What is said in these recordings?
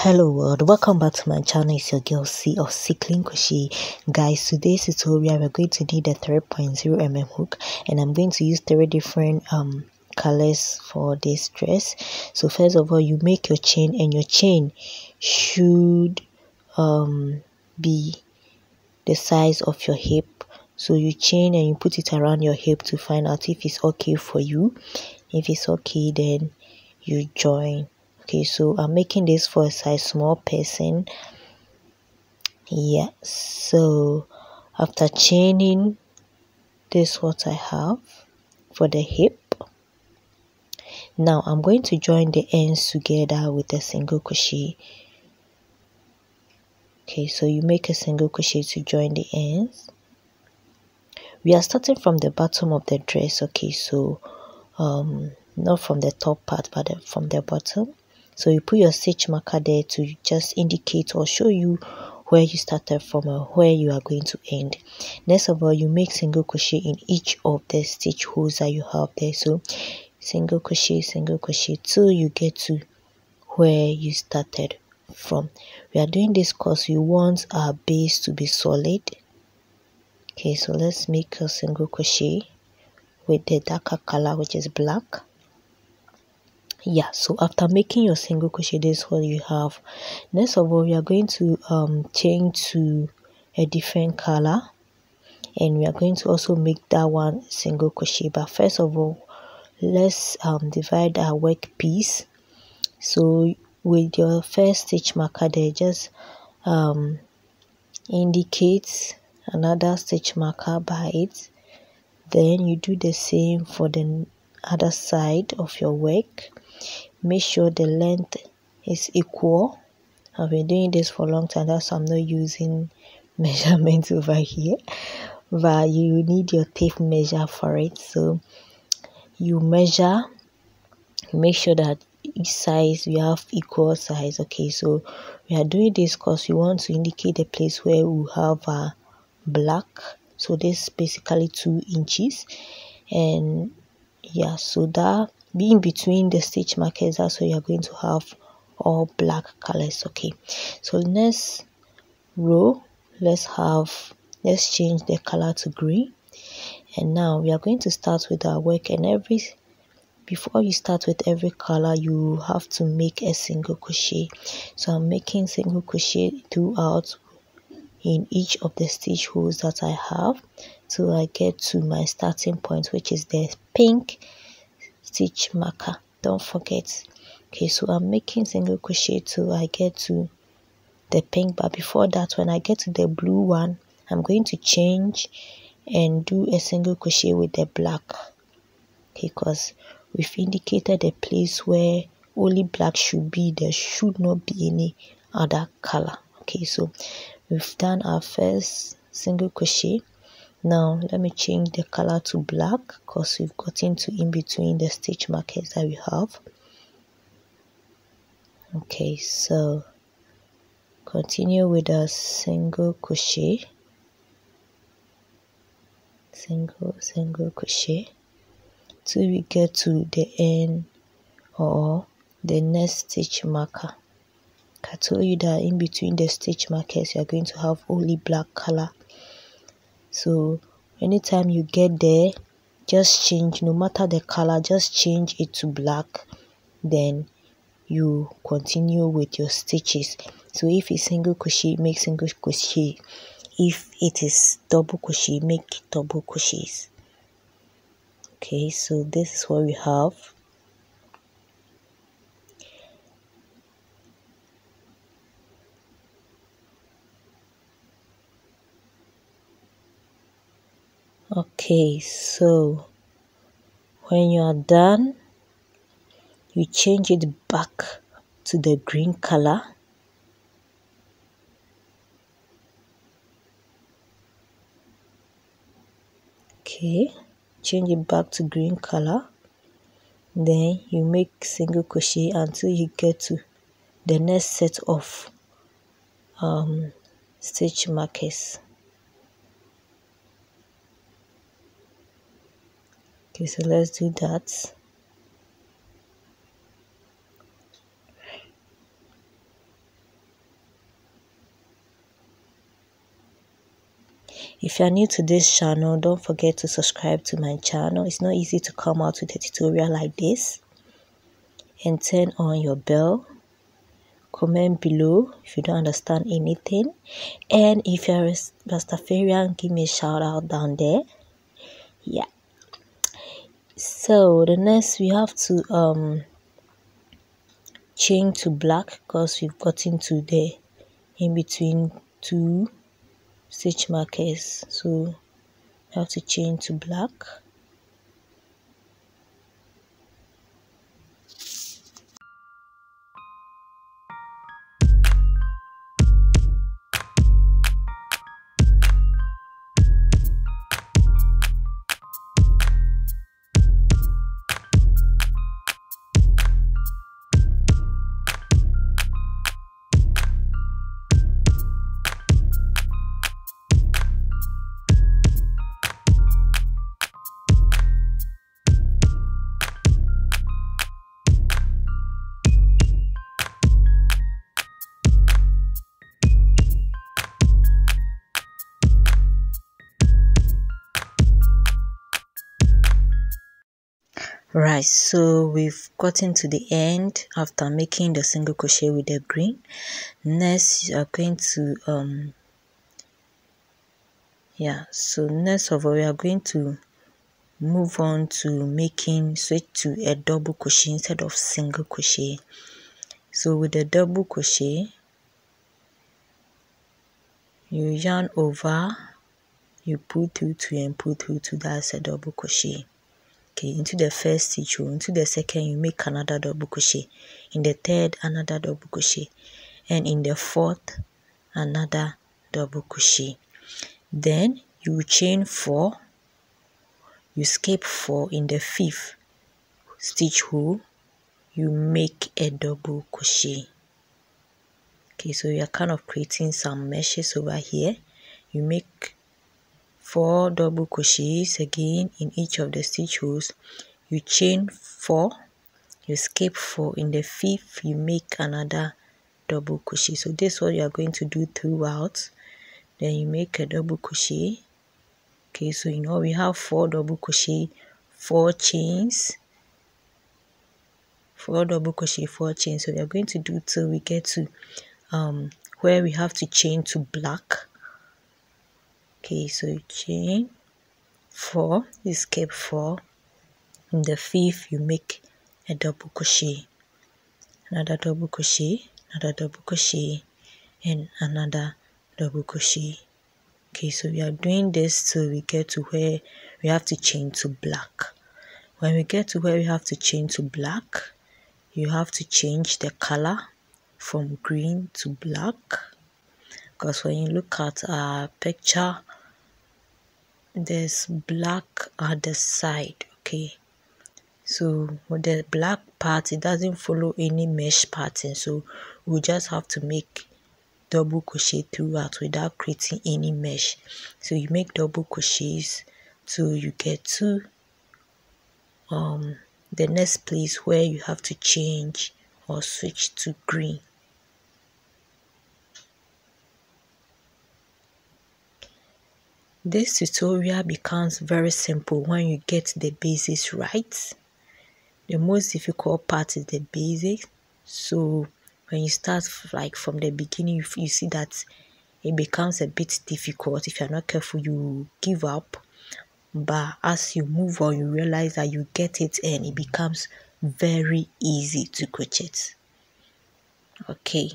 Hello world, welcome back to my channel. It's your girl C of Cycling Crochet. Guys, today's tutorial we're going to need a 3.0 hook, and I'm going to use 3 different colors for this dress. So first of all, you make your chain, and your chain should be the size of your hip. So you chain and you put it around your hip to find out if it's okay for you. If it's okay, then you join. Okay, so I'm making this for a size small person. Yeah, so after chaining, this is what I have for the hip. Now I'm going to join the ends together with a single crochet. Okay, so you make a single crochet to join the ends. We are starting from the bottom of the dress. Okay, so not from the top part, but from the bottom. So you put your stitch marker there to just indicate or show you where you started from or where you are going to end. Next of all, you make single crochet in each of the stitch holes that you have there. So single crochet till you get to where you started from. We are doing this because we want our base to be solid. Okay, so let's make a single crochet with the darker color, which is black. Yeah, so after making your single crochet, this is what you have. Next of all, we are going to change to a different color, and we are going to also make that one single crochet. But first of all, let's divide our work piece. So with your first stitch marker there, just indicate another stitch marker by it. Then you do the same for the other side of your work. Make sure the length is equal. I've been doing this for a long time, that's why I'm not using measurements over here, but you need your tape measure for it. So you measure, make sure that each size we have equal size. Okay, so we are doing this because we want to indicate the place where we have a black. So this is basically 2 inches, and yeah, so that being between the stitch markers, that's where you're going to have all black colors. Okay, so next row, let's change the color to green, and now we are going to start with our work. And before you start with every color, you have to make a single crochet. So I'm making single crochet throughout in each of the stitch holes that I have till I get to my starting point, which is the pink stitch marker. Don't forget. Okay, so I'm making single crochet till I get to the pink, but before that, when I get to the blue one, I'm going to change and do a single crochet with the black. Okay, because we've indicated a place where only black should be. There should not be any other color. Okay, so we've done our first single crochet. Now let me change the color to black because we've gotten to in between the stitch markers that we have. Okay, so continue with a single crochet, single crochet till we get to the end or the next stitch marker. I told you that in between the stitch markers you are going to have only black color. So anytime you get there, just change, no matter the color, just change it to black, then you continue with your stitches. So if it's single crochet, make single crochet. If it is double crochet, make double crochets. Okay, so this is what we have. Okay, so when you are done, you change it back to the green color. Okay, change it back to green color. Then you make single crochet until you get to the next set of stitch markers. Okay, so let's do that. If you are new to this channel, don't forget to subscribe to my channel. It's not easy to come out with a tutorial like this. And turn on your bell. Comment below if you don't understand anything. And if you're a Rastafarian, give me a shout out down there. Yeah. So the next we have to chain to black, because we've gotten to the in between two stitch markers, so we have to chain to black. Right, so we've gotten to the end after making the single crochet with the green. Next you are going to next of all we are going to move on to switch to a double crochet instead of single crochet. So with the double crochet, you yarn over, you pull through two and pull through two, that's a double crochet. Okay, into the first stitch row, into the second you make another double crochet, in the third another double crochet, and in the fourth another double crochet. Then you chain 4, you skip 4, in the fifth stitch hole you make a double crochet. Okay, so you are kind of creating some meshes over here. You make 4 double crochets again in each of the stitch holes. You chain 4, you skip 4, in the fifth you make another double crochet. So this is what you are going to do throughout. Then you make a double crochet. Okay, so you know we have 4 double crochet, 4 chains, 4 double crochet, 4 chains. So we are going to do till we get to where we have to chain to black. Okay, so you chain 4, you skip 4, in the fifth you make a double crochet, another double crochet, another double crochet, and another double crochet. Okay, so we are doing this till we get to where we have to chain to black. When we get to where we have to chain to black, you have to change the color from green to black, because when you look at our picture, there's black at the side. Okay, so with the black part, it doesn't follow any mesh pattern, so we just have to make double crochet throughout without creating any mesh. So you make double crochets till you get to the next place where you have to change or switch to green. This tutorial becomes very simple when you get the basics right. The most difficult part is the basics. So when you start like from the beginning, you see that it becomes a bit difficult. If you're not careful, you give up. But as you move on, you realize that you get it and it becomes very easy to crochet. Okay,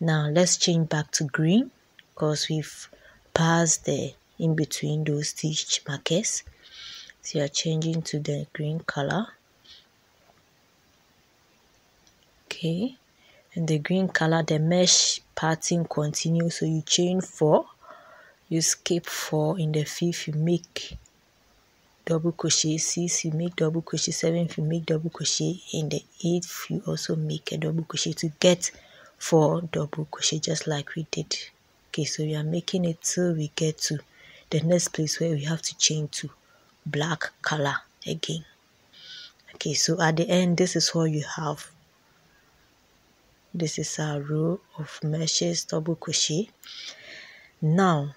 now let's change back to green, because we've passed the in between those stitch markers. So you're changing to the green color. Okay, and the green color, the mesh pattern continues. So you chain 4, you skip 4, in the fifth you make double crochet, 6 you make double crochet, 7 you make double crochet, in the 8th you also make a double crochet to get 4 double crochet, just like we did. Okay, so we are making it till we get to the next place where we have to chain to black color again. Okay, so at the end, this is what you have. This is our row of meshes double crochet. Now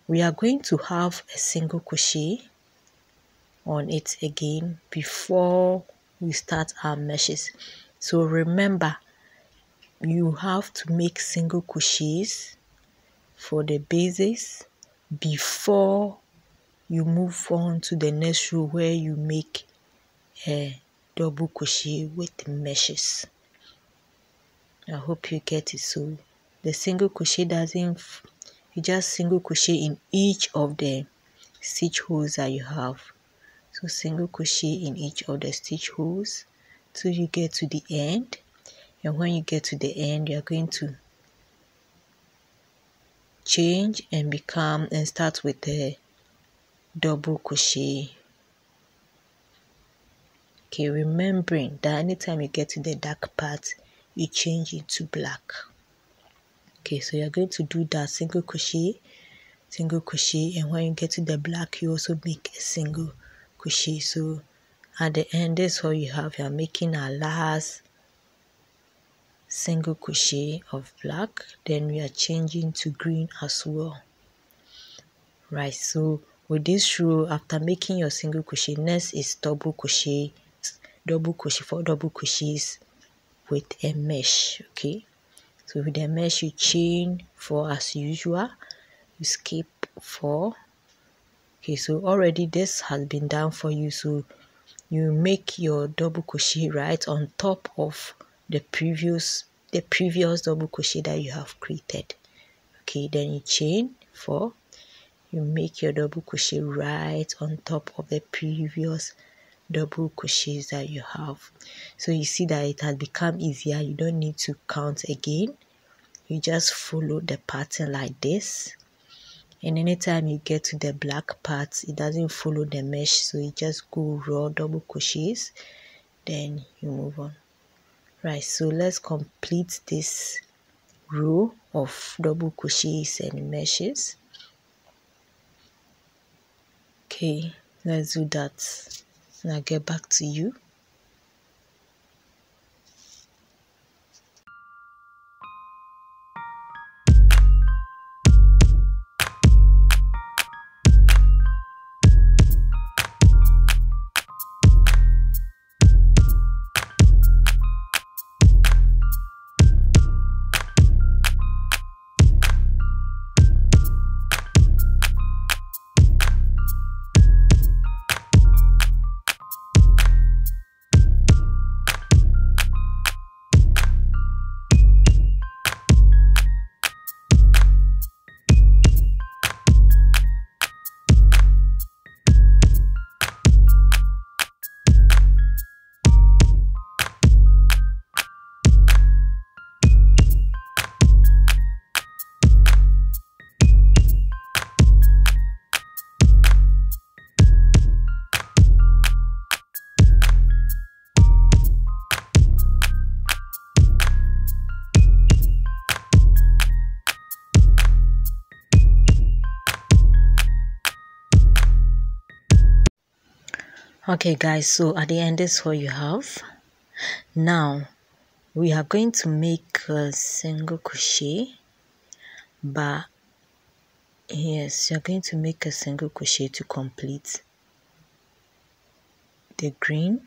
we are going to have a single crochet on it again before we start our meshes. So remember, you have to make single crochets for the bases before you move on to the next row where you make a double crochet with meshes. I hope you get it. So the single crochet doesn't, you just single crochet in each of the stitch holes that you have. So single crochet in each of the stitch holes till you get to the end. And when you get to the end, you are going to change and start with a double crochet. Okay, remembering that anytime you get to the dark part, you change into black. Okay, so you're going to do that single crochet, and when you get to the black, you also make a single crochet. So at the end, that's all you have. You're making our last single crochet of black, then we are changing to green as well. Right, so with this row, after making your single crochet, next is double crochet, 4 double crochets with a mesh. Okay, so with the mesh, you chain 4 as usual, you skip 4. Okay, so already this has been done for you, so you make your double crochet right on top of the previous double crochet that you have created. Okay, then you chain 4, you make your double crochet right on top of the previous double crochets that you have. So you see that it has become easier. You don't need to count again. You just follow the pattern like this, and anytime you get to the black part, it doesn't follow the mesh, so you just go raw double crochets, then you move on. Right, so let's complete this row of double crochets and meshes. Okay, let's do that and I'll get back to you. Okay guys, so at the end is what you have. Now we are going to make a single crochet, but yes, you're going to make a single crochet to complete the green.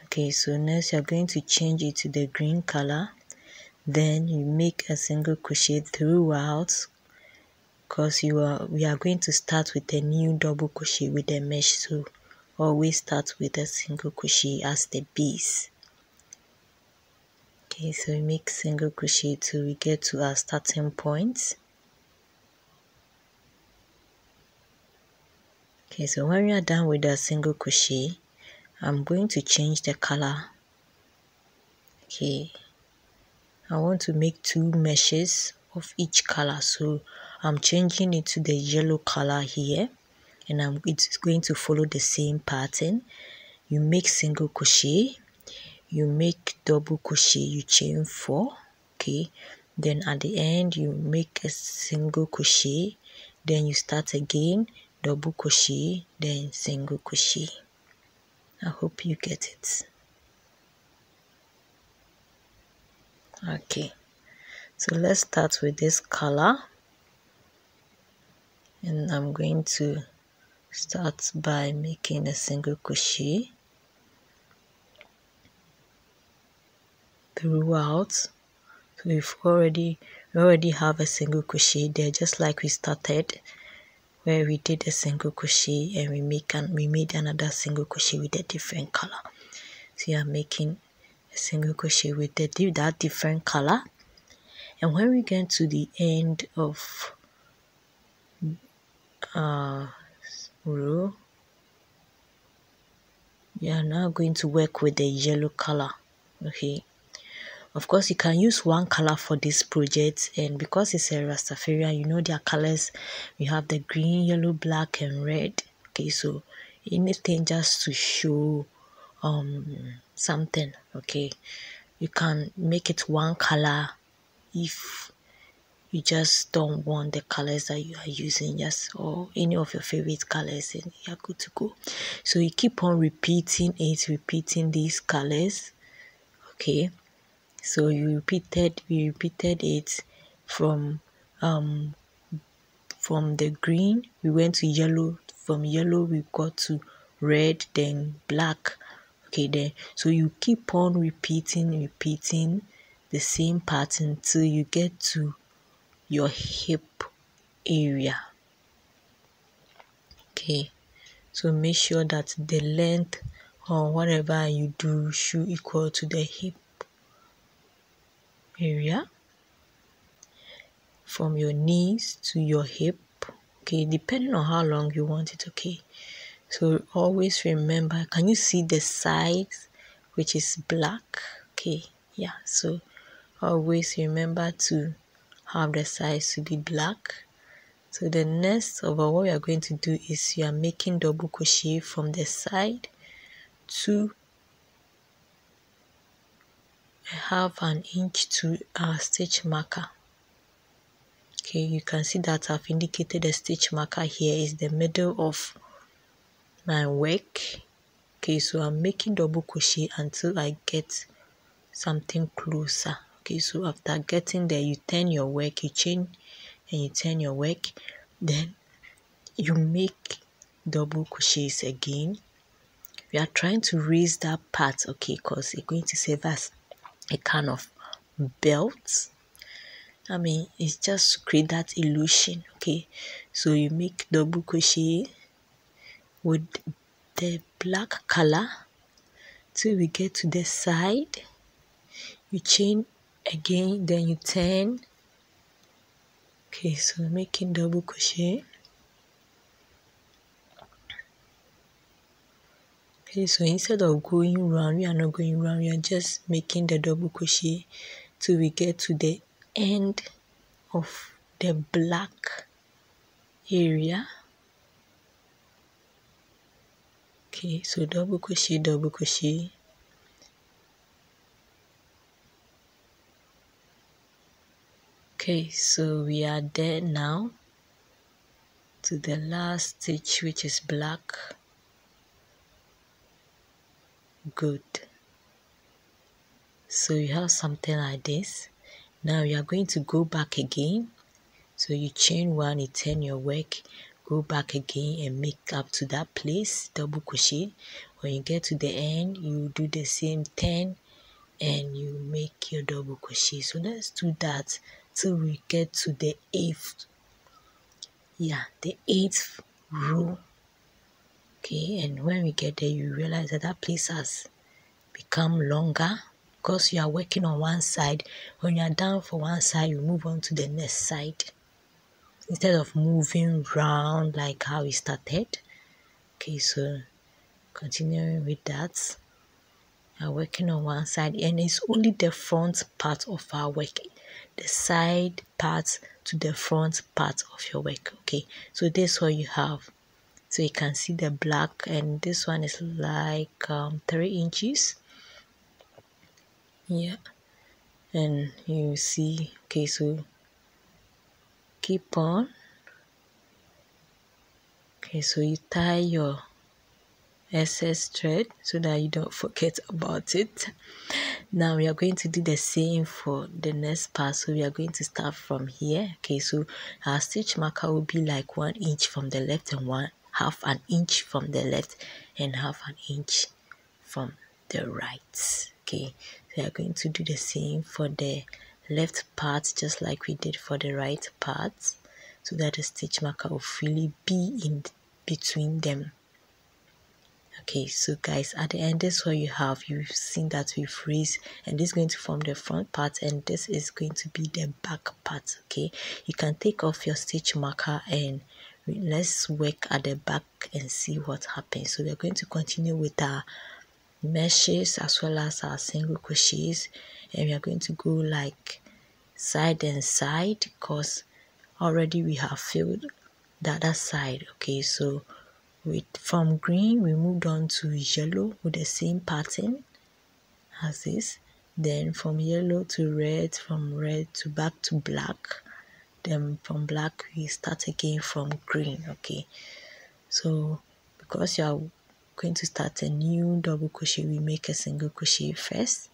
Okay, so next you're going to change it to the green color, then you make a single crochet throughout, because we are going to start with a new double crochet with the mesh, so always start with a single crochet as the base. Okay, so we make single crochet till we get to our starting point. Okay, so when we are done with the single crochet, I'm going to change the color. Okay, I want to make 2 meshes of each color, so I'm changing it to the yellow color here, and it's going to follow the same pattern. You make single crochet, you make double crochet, you chain 4. Okay, then at the end you make a single crochet, then you start again, double crochet, then single crochet. I hope you get it. Okay, so let's start with this color. and I'm going to start by making a single crochet throughout. So we already have a single crochet there, just like we started, where we did a single crochet and we made another single crochet with a different color. So you are making a single crochet with that different color, and when we get to the end of row, we are now going to work with the yellow color. Okay, of course you can use one color for this project, and because it's a Rastafarian, you know their colors. We have the green, yellow, black and red. Okay, so anything just to show something. Okay, you can make it one color if you just don't want the colors that you are using, yes, or any of your favorite colors, and you're good to go. So you keep on repeating these colors. Okay, so we repeated it from the green, we went to yellow, from yellow we got to red, then black. Okay, then so you keep on repeating the same pattern till you get to your hip area. Okay, so make sure that the length or whatever you do should equal to the hip area from your knees to your hip. Okay, depending on how long you want it. Okay, so always remember, can you see the sides which is black? Okay, yeah, so always remember to have the sides to be black. So the next of all, what we are going to do is you are making double crochet from the side to half an inch to our stitch marker. Okay, you can see that I've indicated the stitch marker here is the middle of my work. Okay, so I'm making double crochet until I get something closer. Okay, so after getting there, you turn your work, you chain and you turn your work, then you make double crochets again. We are trying to raise that part, okay, because it's going to serve as a kind of belt. I mean, it's just to create that illusion. Okay, so you make double crochet with the black color till we get to the side, you chain again, then you turn. Okay, so making double crochet. Okay, so instead of going round, we are not going round, we are just making the double crochet till we get to the end of the black area. Okay, so double crochet, double crochet. Okay, so we are there now to the last stitch, which is black. Good. So you have something like this. Now you are going to go back again. So you chain one, you turn your work, go back again and make up to that place, double crochet. When you get to the end, you do the same turn and you make your double crochet. So let's do that till we get to the 8th. Yeah, the 8th row. Okay, and when we get there, you realize that that place has become longer because you are working on one side. When you are done for one side, you move on to the next side instead of moving round like how we started. Okay, so continuing with that, we are working on one side, and it's only the front part of our work, the side part to the front part of your work. Okay, so this is what you have. So you can see the black, and this one is like 3 inches. Yeah, and you see. Okay, so keep on. Okay, so you tie your excess thread so that you don't forget about it. Now we are going to do the same for the next part. So we are going to start from here. Okay, so our stitch marker will be like 1 inch from the left and half an inch from the left and half an inch from the right. Okay, so we are going to do the same for the left part just like we did for the right part, so that the stitch marker will really be in between them. Okay, so guys, at the end, this is what you've seen that we've raised, and this is going to form the front part, and this is going to be the back part. Okay, you can take off your stitch marker and let's work at the back and see what happens. So we're going to continue with our meshes as well as our single crochets, and we are going to go like side and side because already we have filled the other side. Okay, so from green we moved on to yellow with the same pattern as this, then from yellow to red, from red to back to black, then from black we start again from green. Okay, so because you are going to start a new double crochet, we make a single crochet first.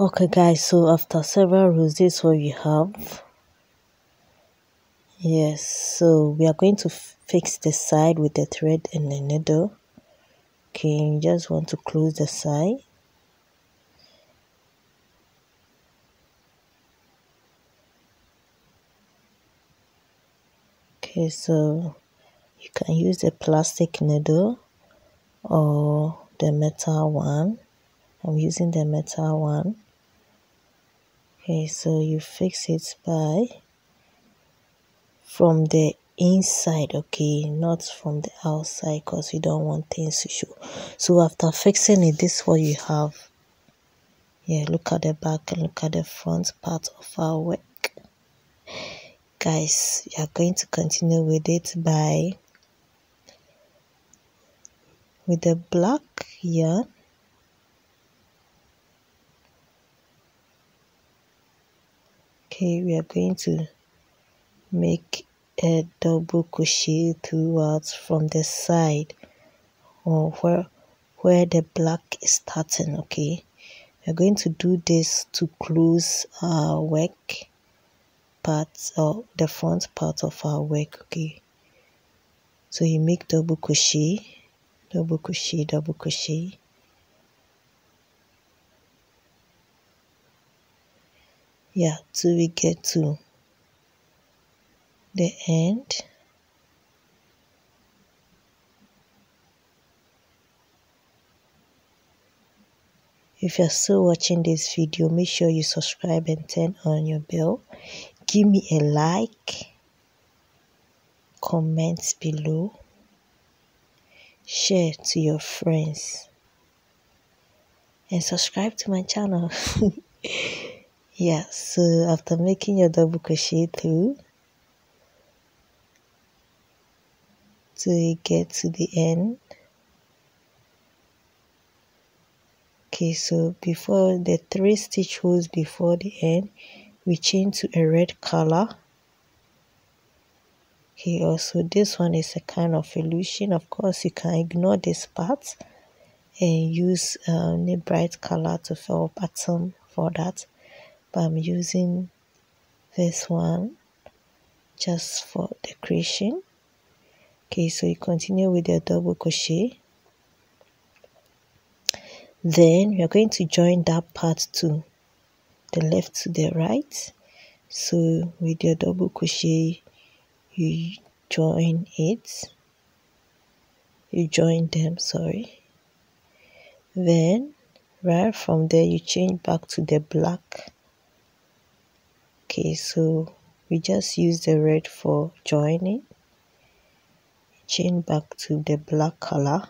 Okay guys, so after several rows, this is what we have. Yes, so we are going to fix the side with the thread and the needle. Okay, you just want to close the side. Okay, so you can use a plastic needle or the metal one. I'm using the metal one. Okay, so you fix it by from the inside, okay, not from the outside, because you don't want things to show. So after fixing it, this is what you have. Yeah, look at the back and look at the front part of our work. Guys, you are going to continue with it with the black yarn. Okay, we are going to make a double crochet throughout from the side or where the black is starting. Okay, we're going to do this to close our work part or the front part of our work. Okay, so you make double crochet, double crochet, double crochet. Yeah, till we get to the end. If you're still watching this video, make sure you subscribe and turn on your bell. Give me a like, comment below, share to your friends, and subscribe to my channel. Yeah, so after making your double crochet through till you get to the end. Okay, so before the 3 stitch holes before the end, we change to a red color. Okay, also this one is a kind of illusion. Of course, you can ignore this part and use a bright color to fill a pattern for that, but I'm using this one just for decoration. Okay, so you continue with your double crochet. Then you're going to join that part to the left to the right. So with your double crochet, you join them, sorry. Then right from there you change back to the black. Okay, so we just use the red for joining. Chain back to the black color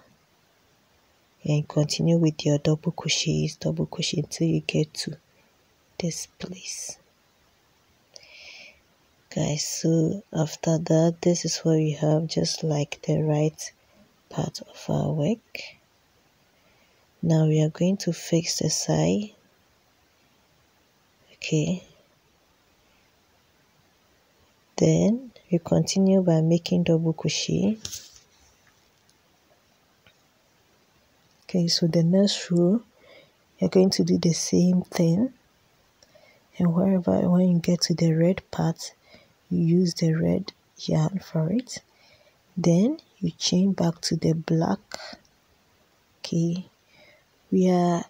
and continue with your double crochet until you get to this place, guys. So after that, this is what we have, just like the right part of our work. Now we are going to fix the side. Okay, then we continue by making double crochet. Okay, so the next row you're going to do the same thing, and when you get to the red part, you use the red yarn for it. Then you chain back to the black. Okay, we are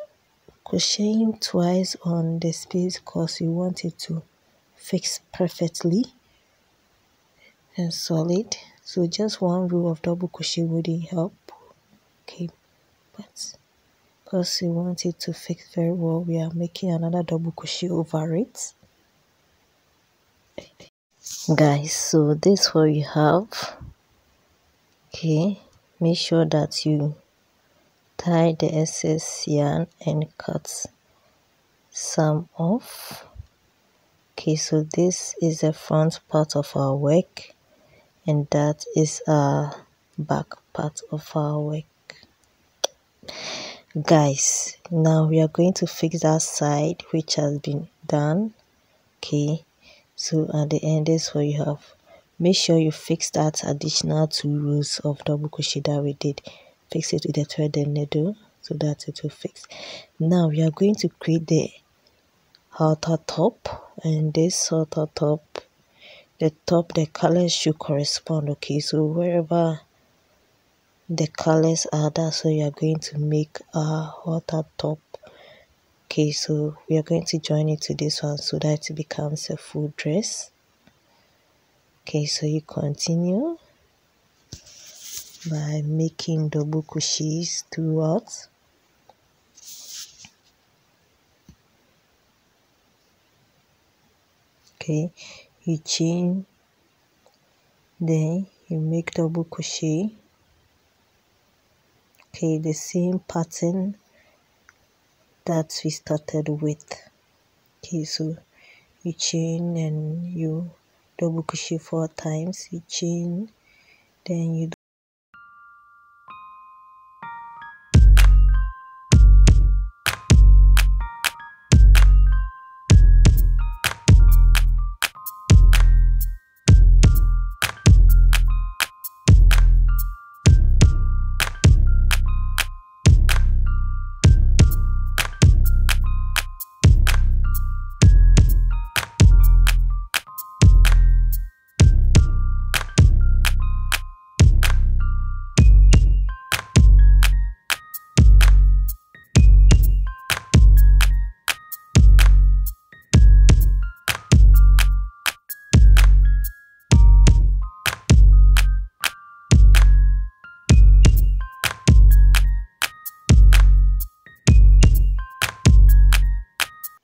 crocheting twice on the space because we want it to fix perfectly and solid. So just one row of double crochet wouldn't help. Okay, but because we want it to fix very well, we are making another double crochet over it, guys. So this is what we have. Okay, make sure that you tie the excess yarn and cut some off. Okay, so this is the front part of our work, and that is our back part of our work, guys. Now we are going to fix that side which has been done. Okay, so at the end, this is what you have. Make sure you fix that additional 2 rows of double crochet that we did. Fix it with the thread and needle so that it will fix. Now we are going to create the halter top, and this halter top, the colors should correspond. Okay, so wherever the colors are, that's where you are going to make a halter top. Okay, so we are going to join it to this one so that it becomes a full dress. Okay, so you continue by making double crochets throughout. Okay, you chain, then you make double crochet. Okay, the same pattern that we started with. Okay, so you chain and you double crochet 4 times, you chain, then you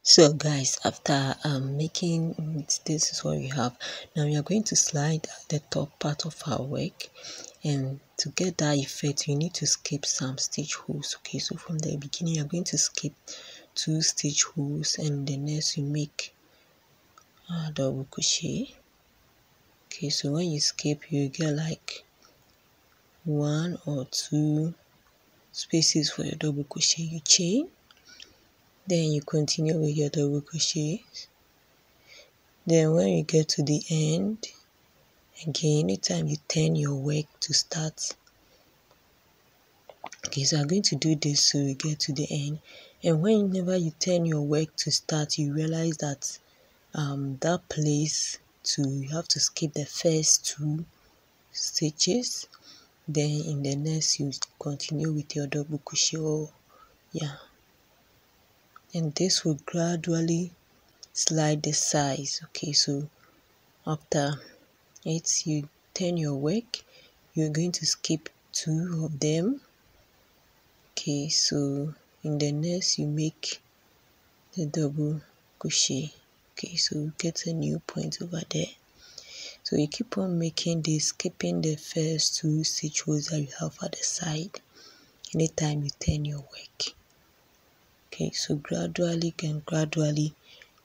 So guys, after making this is what we have. Now we are going to slide the top part of our work, and to get that effect you need to skip some stitch holes. Okay, so from the beginning you're going to skip 2 stitch holes, and the next you make a double crochet. Okay, so when you skip you get like 1 or 2 spaces for your double crochet. You chain, then you continue with your double crochet. Then when you get to the end, Again, anytime you turn your work to start. Okay, so I'm going to do this so we get to the end. And whenever you turn your work to start, you realize that that place you have to skip the first 2 stitches. Then in the next you continue with your double crochet, or and this will gradually slide the size. Okay, so after it you turn your work, you're going to skip 2 of them. Okay, so in the next you make the double crochet. Okay, so get a new point over there. So you keep on making this, skipping the first 2 stitch rows that you have at the side anytime you turn your work. Okay, so gradually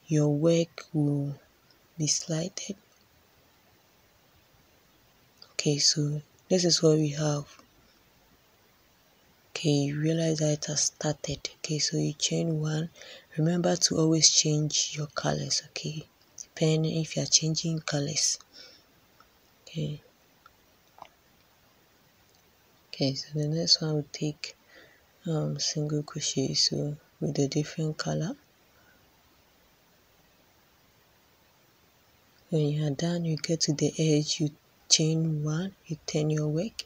your work will be slided. Okay, so this is what we have. Okay, you realize that it has started. Okay, so you chain 1. Remember to always change your colors. Okay, depending if you are changing colors. Okay, so the next one will take single crochet, so with a different color. When you are done, you get to the edge, you chain 1, you turn your work,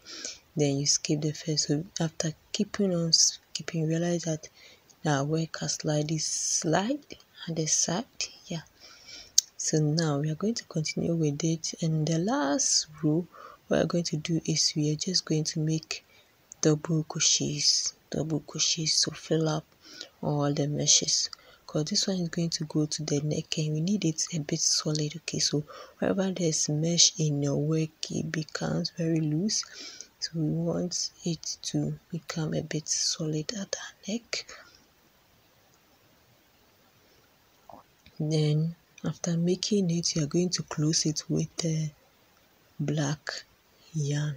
then you skip the first. So after keeping on skipping, you realize that our work has slightly slide at the side. So now we are going to continue with it, and the last row what we are going to do is we are just going to make double crochets to fill up all the meshes, because this one is going to go to the neck and we need it a bit solid. Okay, so wherever there's mesh in your work, it becomes very loose, so we want it to become a bit solid at the neck. Then after making it, you are going to close it with the black yarn.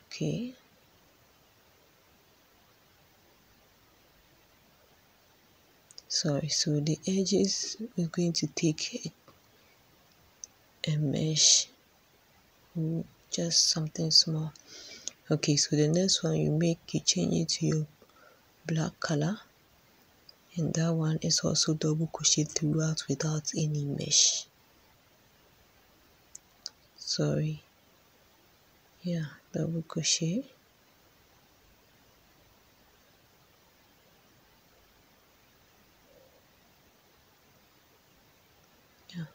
Okay, so the edges is going to take a mesh, just something small. Okay, so the next one you change it to your black color, and that one is also double crochet throughout without any mesh. Double crochet.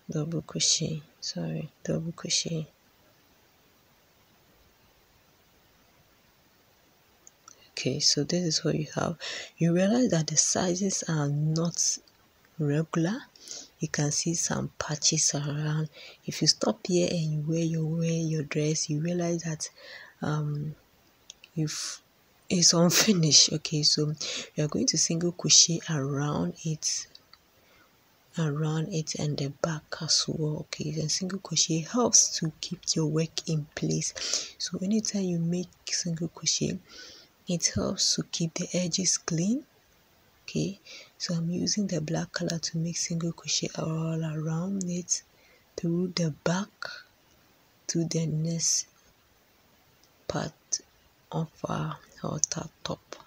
Double crochet. Double crochet. Okay, so this is what you have. You realize that the sizes are not regular. You can see some patches around. If you stop here and you wear your dress, you realize that it's unfinished. Okay, so you are going to single crochet around it and the back as well. Okay, and single crochet helps to keep your work in place. So anytime you make single crochet, it helps to keep the edges clean. Okay, so I'm using the black color to make single crochet all around it through the back to the next part of our halter top.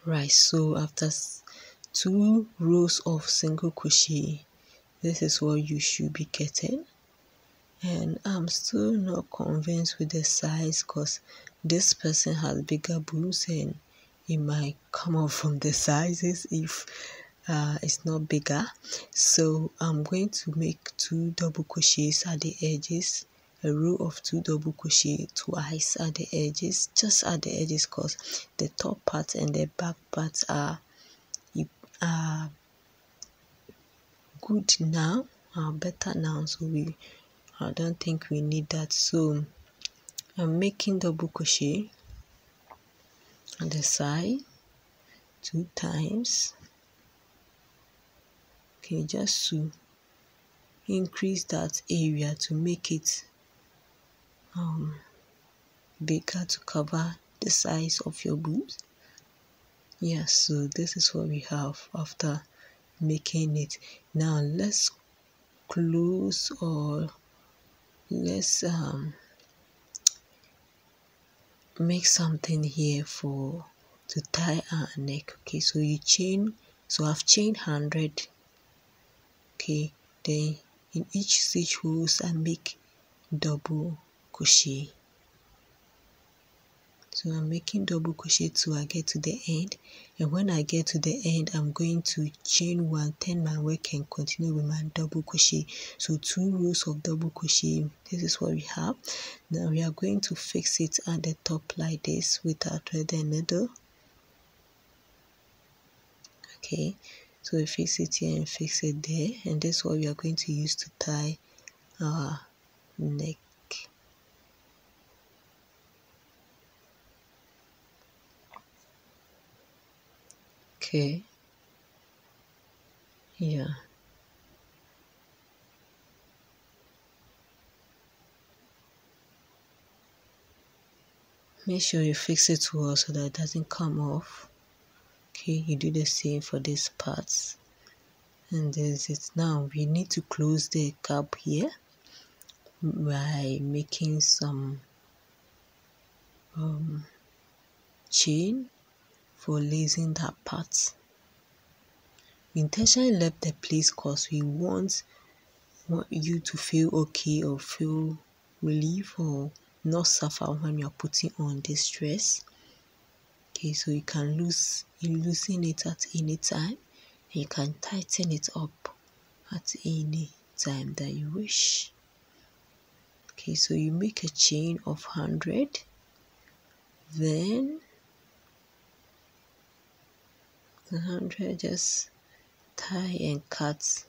Right, so after 2 rows of single crochet, this is what you should be getting. And I'm still not convinced with the size, because this person has bigger boobs and it might come off from the sizes if it's not bigger. So I'm going to make 2 double crochets at the edges, a row of 2 double crochet twice at the edges, just at the edges, because the top part and the back parts are good now, are better now, so I don't think we need that. So I'm making double crochet on the side 2 times. Okay, just to increase that area to make it bigger, to cover the size of your boobs. So this is what we have after making it. Now let's close, or let's make something here for to tie our neck. Okay, so you chain, so I've chained 100. Okay, then in each stitch holes I make double crochet. So I'm making double crochet till I get to the end, and when I get to the end I'm going to chain 1, turn my work and continue with my double crochet. So 2 rows of double crochet. This is what we have. Now we are going to fix it at the top like this with our thread and needle. Okay, so we fix it here and fix it there, and this is what we are going to use to tie our neck. Okay, yeah. Make sure you fix it well so that it doesn't come off. Okay, you do the same for these parts. And this is now we need to close the gap here by making some chain for lacing that part. We intentionally left the place because we want you to feel okay or feel relief or not suffer when you are putting on this dress. Okay, so you can loosen it at any time, and you can tighten it up at any time that you wish. Okay, so you make a chain of 100, then 100, just tie and cut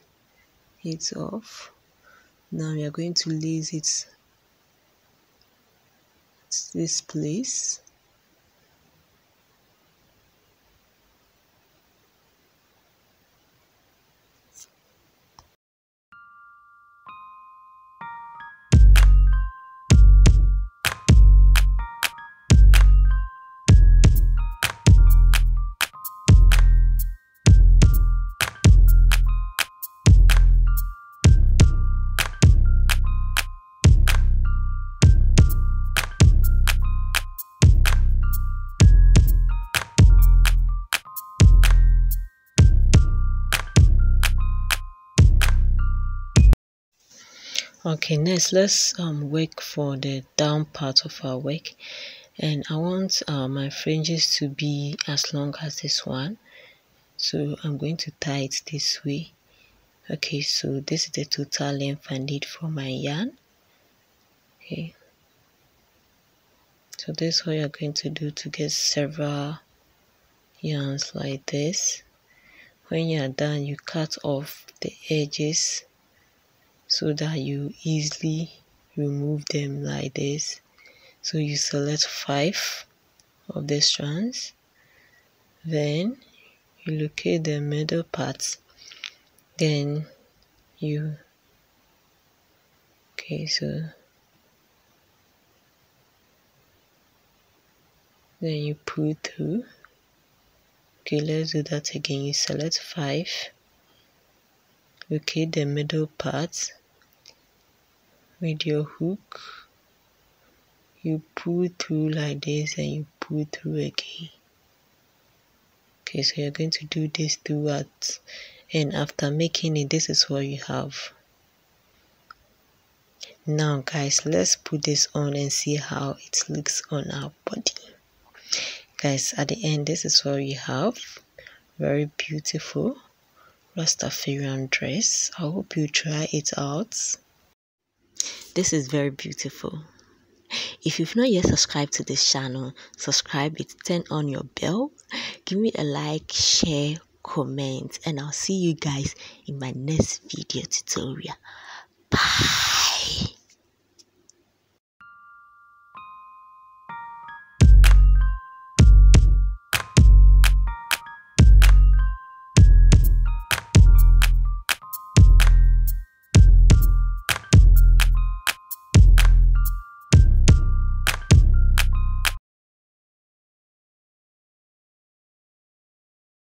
it off. Now we are going to lace it at this place. Okay, next let's work for the down part of our work, and I want my fringes to be as long as this one, so I'm going to tie it this way. Okay, so this is the total length I need for my yarn. Okay, so this is what you're going to do to get several yarns like this. When you're done, you cut off the edges so that you easily remove them like this. So you select 5 of the strands, then you locate the middle part, then you then you pull through. Okay, let's do that again. You select 5, locate the middle part with your hook, you pull through like this, and you pull through again. Okay, so you're going to do this throughout, and after making it, this is what you have. Now guys, let's put this on and see how it looks on our body. Guys, at the end, this is what we have. Very beautiful Rastafarian dress. I hope you try it out. This is very beautiful. If you've not yet subscribed to this channel, subscribe it, turn on your bell, give me a like, share, comment, and I'll see you guys in my next video tutorial. Bye.